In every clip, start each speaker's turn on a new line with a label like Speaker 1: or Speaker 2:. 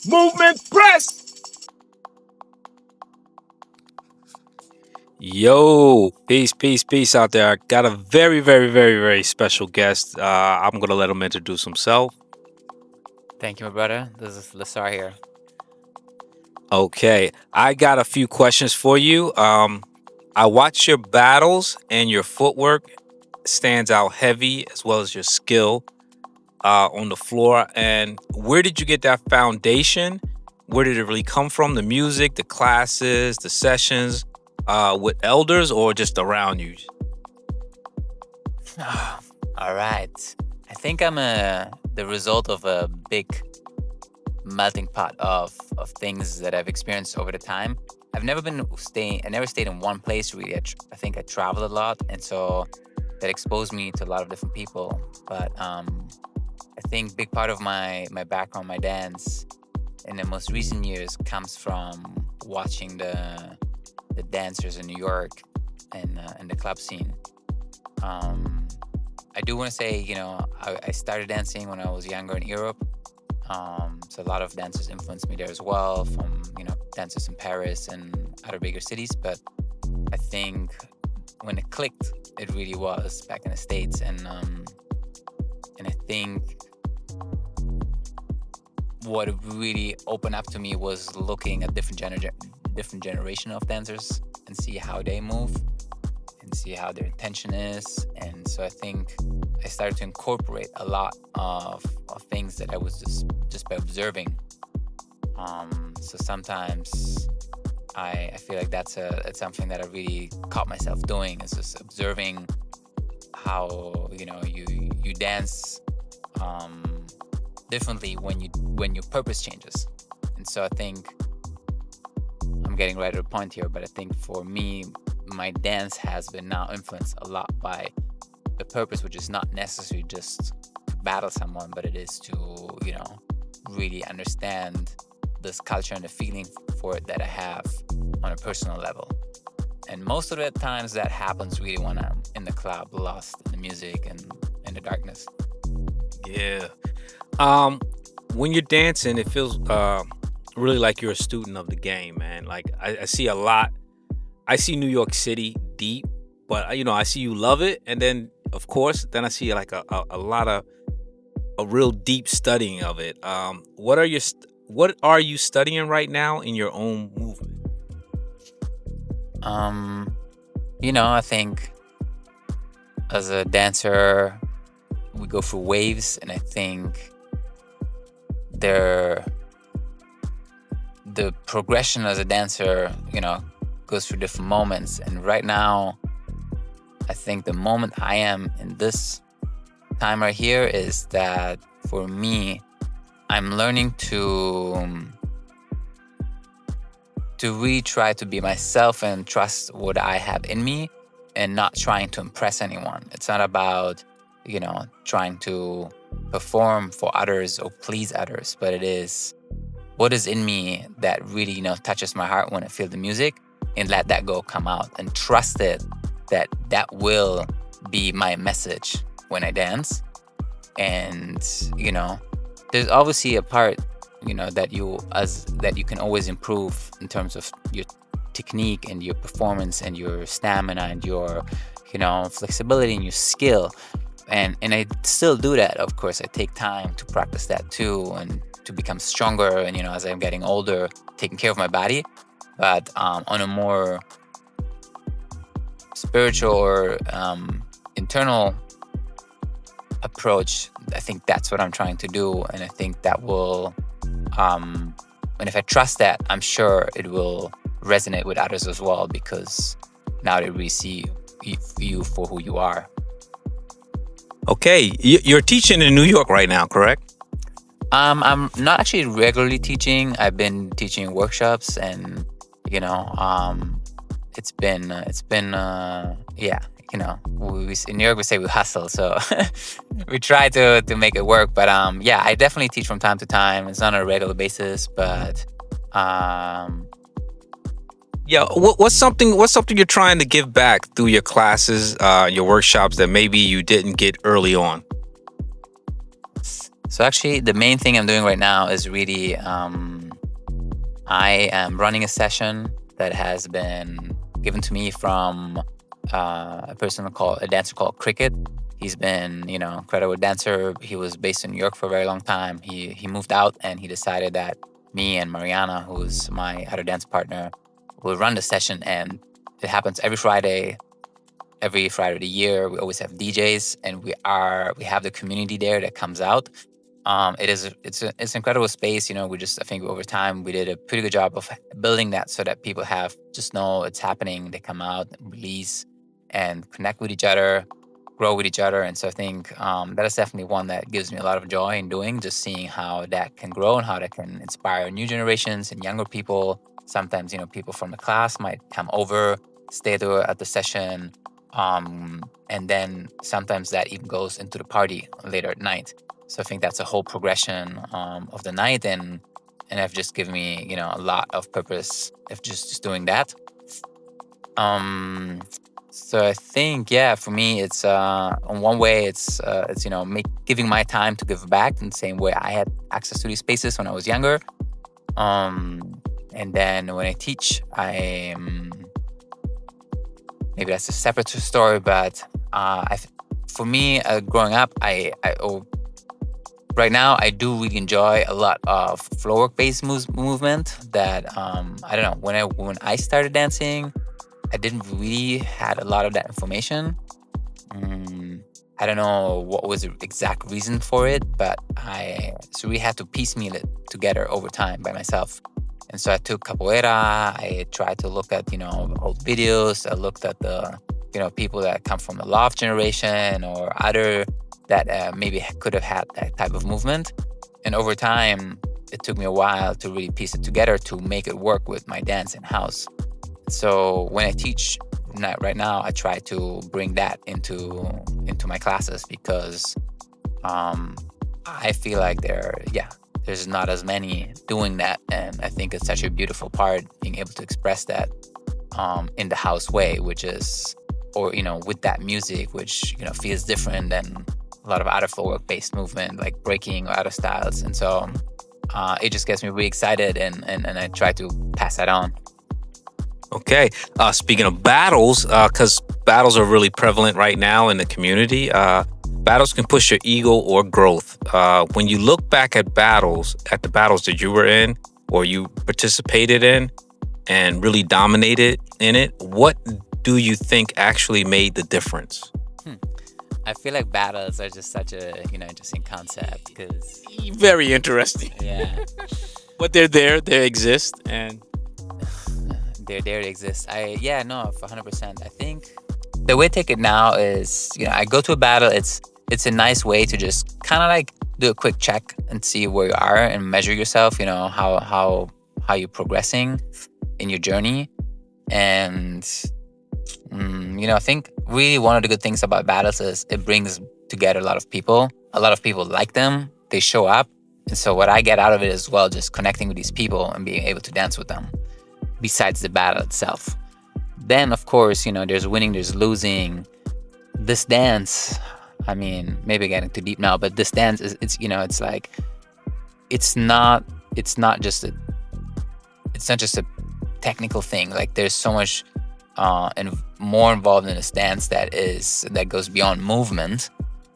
Speaker 1: Movement press. Yo, peace out there. I got a very special guest. I'm gonna let him introduce himself.
Speaker 2: Thank you, my brother. This is Lesar here.
Speaker 1: Okay, I got a few questions for you. I watch your battles and your footwork stands out heavy as well as your skill on the floor. And where did you get that foundation? Where did it really come from? The music, the classes, the sessions with elders, or just around you?
Speaker 2: All right. I think I'm the result of a big melting pot of things that I've experienced over the time. I've never been staying. I never stayed in one place really. I think I traveled a lot, and so that exposed me to a lot of different people. But I think big part of my background, my dance, in the most recent years comes from watching the dancers in New York and in the club scene. Um, I do want to say, I started dancing when I was younger in Europe. So a lot of dancers influenced me there as well, from dancers in Paris and other bigger cities. But I think when it clicked, it really was back in the States, and I think what really opened up to me was looking at different generation of dancers and see how they move and see how their intention is. And so I think I started to incorporate a lot of things that I was just by observing. So sometimes I feel like that's something that I really caught myself doing, is just observing how you dance differently when your purpose changes. And so I think I'm getting right to the point here, but I think for me, my dance has been now influenced a lot by the purpose, which is not necessarily just to battle someone, but it is to, really understand this culture and the feeling for it that I have on a personal level. And most of the times that happens really when I'm in the club, lost in the music and in the darkness.
Speaker 1: Yeah. Um, when you're dancing, it feels really like you're a student of the game, man. Like I see a lot. I see New York City deep, but I see you love it, and then of course, then I see like a lot of a real deep studying of it. What are you studying right now in your own movement?
Speaker 2: Um, I think as a dancer, we go through waves, and I think there the progression as a dancer, goes through different moments. And right now, I think the moment I am in this time right here is that for me, I'm learning to really try to be myself and trust what I have in me, and not trying to impress anyone. It's not about, trying to perform for others or please others, but it is what is in me that really, touches my heart when I feel the music, and let that go come out and trust it that that will be my message when I dance. And, there's obviously a part, that you can always improve in terms of your technique and your performance and your stamina and your, flexibility and your skill. And I still do that. Of course, I take time to practice that too, and to become stronger. And as I'm getting older, taking care of my body, but on a more spiritual or internal approach, I think that's what I'm trying to do. And I think that will, and if I trust that, I'm sure it will resonate with others as well, because now they really see you for who you are.
Speaker 1: Okay, you're teaching in New York right now, correct?
Speaker 2: I'm not actually regularly teaching. I've been teaching workshops, and it's been yeah. We in New York we say we hustle, so we try to make it work. But yeah, I definitely teach from time to time. It's not on a regular basis, but um,
Speaker 1: Yeah. What's something you're trying to give back through your classes, your workshops that maybe you didn't get early on?
Speaker 2: So actually, the main thing I'm doing right now is really I am running a session that has been given to me from a dancer called Cricket. He's been, incredible dancer. He was based in New York for a very long time. He moved out and he decided that me and Mariana, who's my other dance partner, will run the session. And it happens every Friday of the year. We always have DJs, and we have the community there that comes out. It's an incredible space. I think over time we did a pretty good job of building that so that people have just know it's happening. They come out, release, and connect with each other, grow with each other. And so I think that is definitely one that gives me a lot of joy in doing, just seeing how that can grow and how that can inspire new generations and younger people. Sometimes, people from the class might come over, stay there at the session. And then sometimes that even goes into the party later at night. So I think that's a whole progression of the night, and have just given me, a lot of purpose of just doing that. So I think, yeah, for me, it's in one way, it's giving my time to give back in the same way I had access to these spaces when I was younger. And then when I teach, maybe that's a separate story, but for me, growing up, right now I do really enjoy a lot of floor work based movement. That I don't know, when I started dancing, I didn't really had a lot of that information. I don't know what was the exact reason for it, but I really had to piecemeal it together over time by myself. And so I took capoeira. I tried to look at, old videos. I looked at the, people that come from the loft generation or other that maybe could have had that type of movement. And over time, it took me a while to really piece it together to make it work with my dance in house. So when I teach right now, I try to bring that into my classes because I feel like there's not as many doing that, and I think it's such a beautiful part being able to express that in the house way, which is, or with that music, which feels different than a lot of other footwork based movement like breaking or other styles. And so it just gets me really excited, and I try to pass that on.
Speaker 1: Okay. Speaking of battles, because battles are really prevalent right now in the community, battles can push your ego or growth. When you look back at the battles that you were in or you participated in and really dominated in it, what do you think actually made the difference?
Speaker 2: I feel like battles are just such a interesting concept because
Speaker 1: Very interesting.
Speaker 2: yeah,
Speaker 1: But they're there, they exist, and
Speaker 2: they're there to exist. No, for 100%. I think the way I take it now is, I go to a battle. It's a nice way to just kind of like do a quick check and see where you are and measure yourself. How you're progressing in your journey. And I think really one of the good things about battles is it brings together a lot of people. A lot of people like them. They show up. And so what I get out of it as well, just connecting with these people and being able to dance with them besides the battle itself. Then, of course, there's winning, there's losing. This dance, I mean, maybe getting too deep now, but this dance it's like, it's not just a technical thing. Like there's so much and more involved in this dance that goes beyond movement,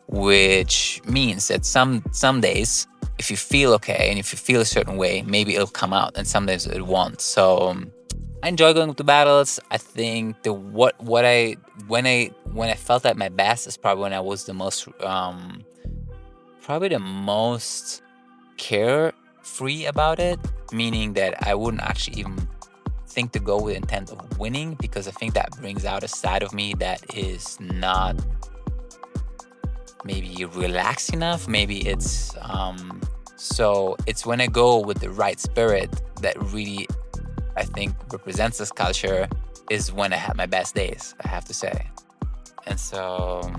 Speaker 2: which means that some days, if you feel okay and if you feel a certain way, maybe it'll come out, and some days it won't. So I enjoy going to battles. I think when I felt at my best is probably when I was the most carefree about it, meaning that I wouldn't actually even think to go with intent of winning, because I think that brings out a side of me that is not maybe relaxed enough. Maybe it's so it's when I go with the right spirit that really, I think, represents this culture, is when I have my best days, I have to say. And so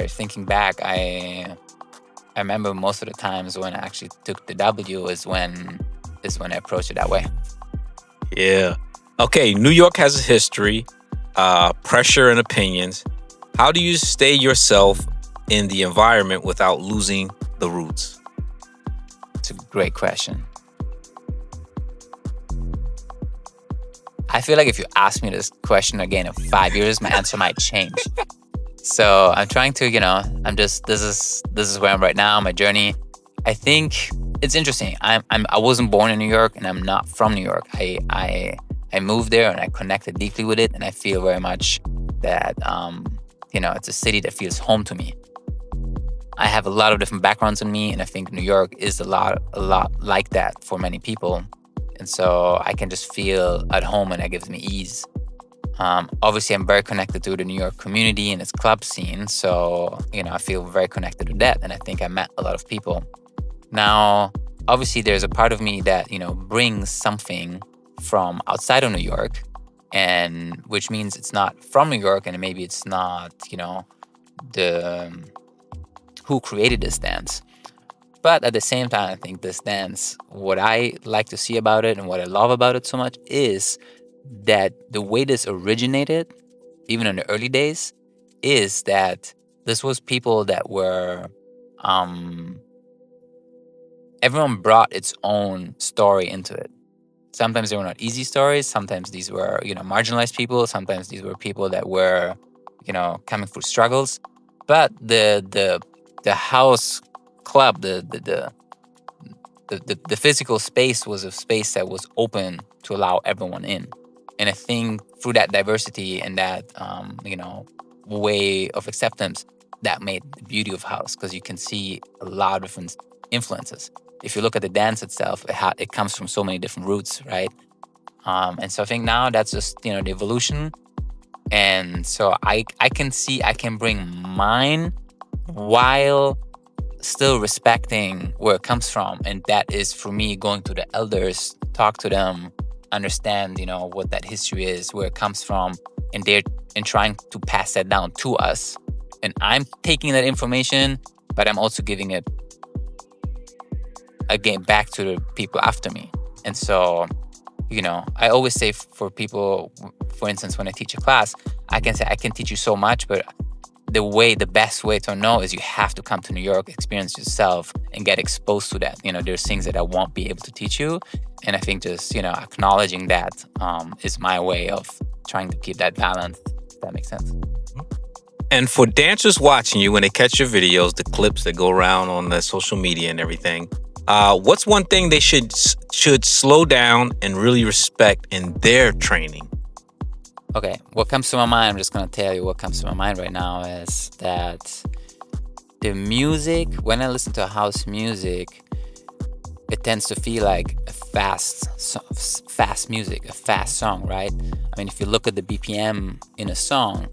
Speaker 2: thinking back, I remember most of the times when I actually took the W is when I approached it that way.
Speaker 1: yeah. Okay, New York has a history, pressure and opinions. How do you stay yourself in the environment without losing the roots?
Speaker 2: It's a great question. I feel like if you ask me this question again in 5 years, my answer might change. So I'm trying to, this is where I'm right now, my journey. I think it's interesting. I wasn't born in New York, and I'm not from New York. I moved there, and I connected deeply with it, and I feel very much that it's a city that feels home to me. I have a lot of different backgrounds in me, and I think New York is a lot like that for many people. And so I can just feel at home, and that gives me ease. Obviously, I'm very connected to the New York community and its club scene. So, I feel very connected to that. And I think I met a lot of people. Now, obviously, there's a part of me that, brings something from outside of New York, and which means it's not from New York, and maybe it's not, the who created this dance. But at the same time, I think this dance, what I like to see about it and what I love about it so much is that the way this originated, even in the early days, is that this was people that were, everyone brought its own story into it. Sometimes they were not easy stories. Sometimes these were, marginalized people. Sometimes these were people that were, coming through struggles. But the house club, the physical space was a space that was open to allow everyone in. And I think through that diversity and that, way of acceptance, that made the beauty of house, because you can see a lot of different influences. If you look at the dance itself, it comes from so many different roots, right? And so I think now that's just, the evolution. And so I can bring mine while still respecting where it comes from. And that is, for me, going to the elders, talk to them, understand, what that history is, where it comes from, and trying to pass that down to us. And I'm taking that information, but I'm also giving it again back to the people after me. And so, I always say for people, for instance, when I teach a class, I can say I can teach you so much, but the best way to know is you have to come to New York, experience yourself, and get exposed to that. There's things that I won't be able to teach you. And I think just, acknowledging that is my way of trying to keep that balance, if that makes sense.
Speaker 1: And for dancers watching you, when they catch your videos, the clips that go around on the social media and everything, what's one thing they should slow down and really respect in their training?
Speaker 2: Okay, what comes to my mind, I'm just going to tell you what comes to my mind right now is that the music, when I listen to house music, it tends to feel like a fast music, a fast song, right? I mean, if you look at the BPM in a song,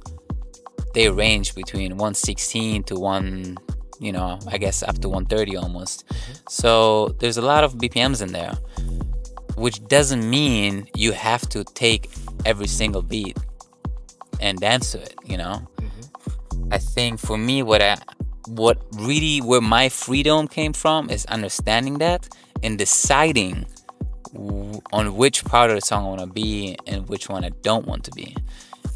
Speaker 2: they range between 116 to I guess up to 130 almost. So there's a lot of BPMs in there, which doesn't mean you have to take every single beat and dance to it, I think for me, where my freedom came from is understanding that and deciding on which part of the song I want to be and which one I don't want to be.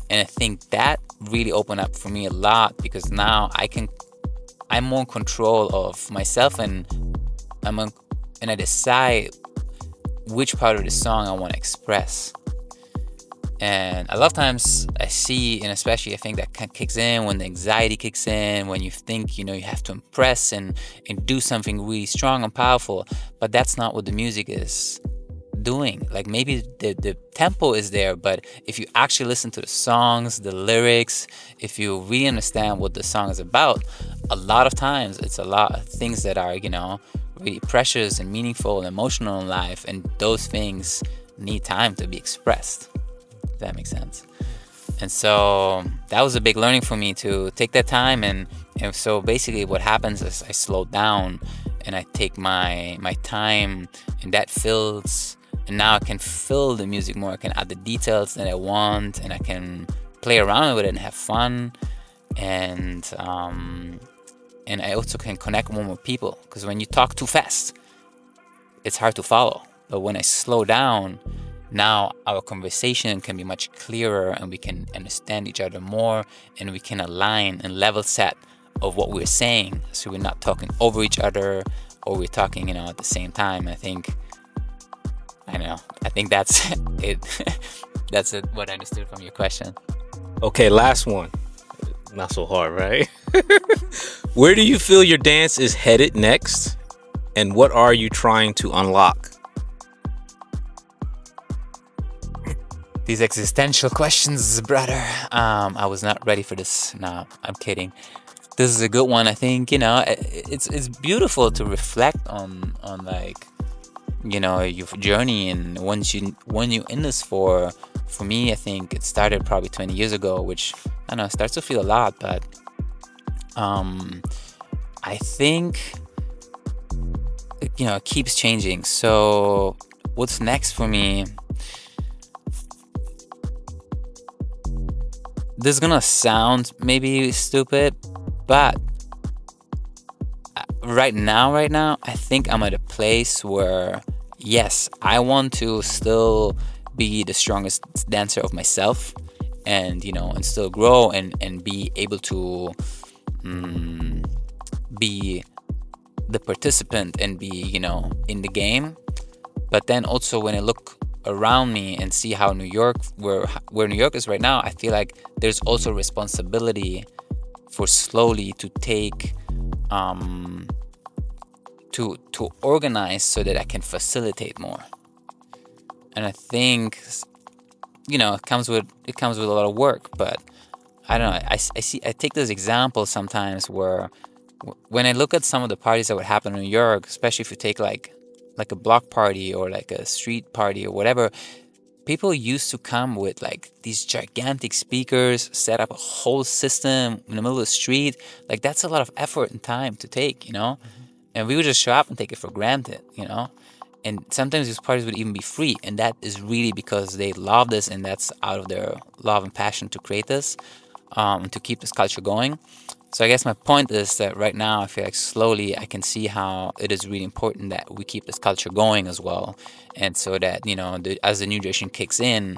Speaker 2: And I think that really opened up for me a lot, because now I'm more in control of myself, and I decide which part of the song I want to express. And a lot of times I see, and especially I think that kicks in when the anxiety kicks in, when you think, you have to impress and do something really strong and powerful, but that's not what the music is doing. Like, maybe the tempo is there, but if you actually listen to the songs, the lyrics, if you really understand what the song is about, a lot of times it's a lot of things that are, really precious and meaningful and emotional in life, and those things need time to be expressed. If that makes sense. And so that was a big learning for me, to take that time. And so basically what happens is I slow down and I take my time, and that fills, and now I can fill the music more. I can add the details that I want, and I can play around with it and have fun. And I also can connect more with people, because when you talk too fast, it's hard to follow. But when I slow down, now our conversation can be much clearer, and we can understand each other more, and we can align and level set of what we're saying, so we're not talking over each other, or we're talking, at the same time. I know. I think that's it. That's it, what I understood from your question.
Speaker 1: Okay, last one. Not so hard, right? Where do you feel your dance is headed next? And what are you trying to unlock?
Speaker 2: These existential questions, brother. I was not ready for this. No, I'm kidding. This is a good one. I think it's beautiful to reflect on like your journey, and when you in this for me, I think it started probably 20 years ago, which I don't know, starts to feel a lot, but I think it keeps changing. So what's next for me? This is gonna sound maybe stupid, but right now, I think I'm at a place where, yes, I want to still be the strongest dancer of myself, and and still grow and be able to be the participant and be in the game. But then also, when I look around me and see how where New York is right now, I feel like there's also responsibility for slowly to take to organize so that I can facilitate more. And I think it comes with a lot of work, but I don't know. I take this example sometimes where when I look at some of the parties that would happen in New York, especially if you take like a block party or like a street party or whatever, people used to come with like these gigantic speakers, set up a whole system in the middle of the street. Like, that's a lot of effort and time to take, and we would just show up and take it for granted. And sometimes these parties would even be free, and that is really because they love this, and that's out of their love and passion to create this, to keep this culture going. So I guess my point is that right now I feel like slowly I can see how it is really important that we keep this culture going as well. And so that, as the new generation kicks in,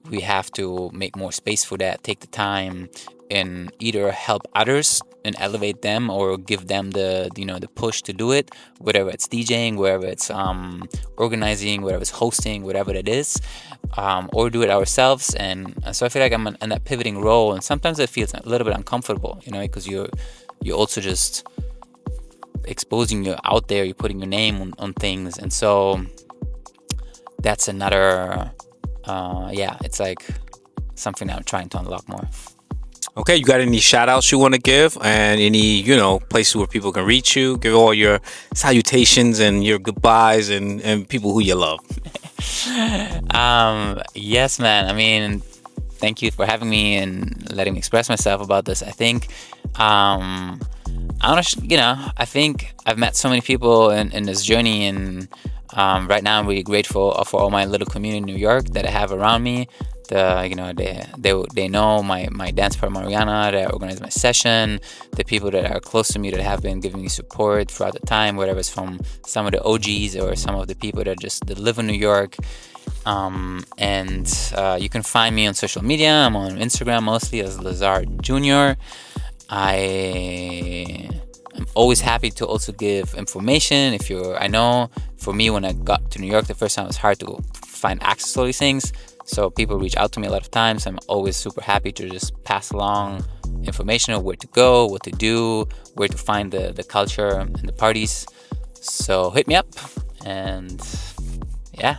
Speaker 2: we have to make more space for that, take the time, and either help others and elevate them, or give them the push to do it, whether it's DJing, wherever it's organizing, whatever it's hosting, whatever it is, or do it ourselves. And so I feel like I'm in that pivoting role, and sometimes it feels a little bit uncomfortable, because you're also just exposing you out there, you're putting your name on things. And so that's another it's like something that I'm trying to unlock more.
Speaker 1: Okay, you got any shout outs you want to give, and any, places where people can reach you? Give all your salutations and your goodbyes, and people who you love.
Speaker 2: Yes, man. I mean, thank you for having me and letting me express myself about this. I think, I think I've met so many people in this journey, and right now I'm really grateful for all my little community in New York that I have around me. They know my dance partner Mariana, that organized my session, the people that are close to me that have been giving me support throughout the time, whether it's from some of the OGs or some of the people that live in New York. And you can find me on social media. I'm on Instagram mostly as Lesar Junior. I'm always happy to also give information. I know for me, when I got to New York the first time, it was hard to find access to all these things. So people reach out to me a lot of times. I'm always super happy to just pass along information of where to go, what to do, where to find the culture and the parties. So hit me up, and yeah.